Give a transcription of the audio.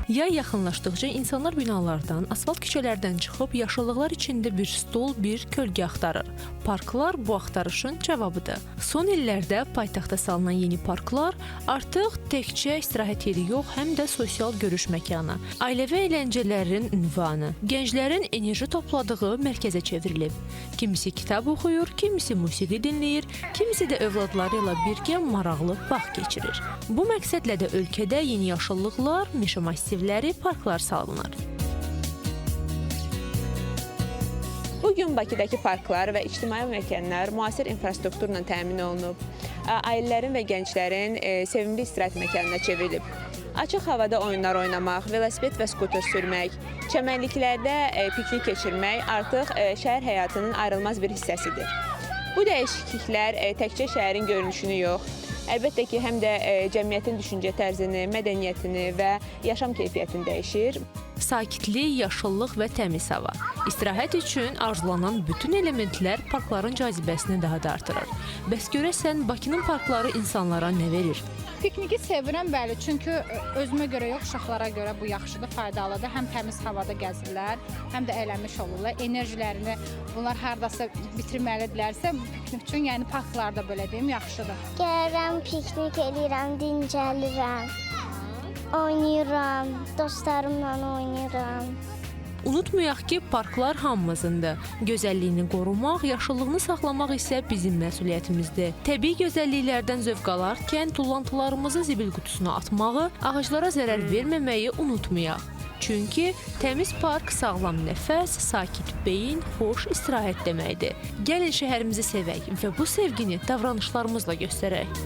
Yay yaxınlaşdıqca insanlar binalardan, asfalt küçələrdən çıxıb yaşıllıqlar içində bir stol, bir kölgə axtarır. Parklar bu axtarışın cavabıdır. Son illərdə paytaxtda salınan yeni parklar artıq təkcə istirahət yeri yox, həm də sosial görüş məkanı, ailəvi əyləncələrin ünvanı, gənclərin enerji topladığı mərkəzə çevrilib. Kimisi kitab oxuyur, kimisi musiqi dinləyir, kimisi də övladları ilə birgə maraqlı vaxt keçirir. Bu məqsədlə də ölkədə yeni yaşıllıqlar, meşə massivləri, parklar salınır. Bugün Bakıdakı parklar və ictimai məkanlar müasir infrastrukturla təmin olunub, ailələrin və gənclərin sevimli istirahət məkanına çevrilib. Açıq havada oyunlar oynamaq, velosiped və skuter sürmək, çəmənliklərdə piknik keçirmək artıq şəhər həyatının ayrılmaz bir hissəsidir. Bu dəyişikliklər təkcə şəhərin görünüşünü yox, əlbəttə ki, həm də cəmiyyətin düşüncə tərzini, mədəniyyətini və yaşam keyfiyyətini dəyişir. Sakitlik, yaşıllıq və təmiz hava. İstirahət üçün arzulanan bütün elementlər parkların cazibəsini daha da artırır. Bəs görəsən, Bakının parkları insanlara nə verir? Pikniki sevirəm, bəli, çünki özümə görə yox, uşaqlara görə bu yaxşıdır, faydalıdır. Həm təmiz havada gəzirlər, həm də əylənmiş olurlar. Enerjilərini bunlar hardasa bitirməlidirlərsə, bu piknik üçün, yəni parklarda belə deyim, yaxşıdır. Gəlirəm, piknik eləyirəm, dincəlirəm, oynayıram, dostlarımla oynayıram. Unutmayaq ki, parklar hamımızındır. Gözəlliyini qorumaq, yaşıllığını saxlamaq isə bizim məsuliyyətimizdir. Təbii gözəlliklərdən zövq alarkən tullantılarımızı zibil qutusuna atmağı, ağaclara zərər verməməyi unutmayaq. Çünki təmiz park sağlam nəfəs, sakit beyin, xoş istirahət deməkdir. Gəlin şəhərimizi sevək və bu sevgini davranışlarımızla göstərək.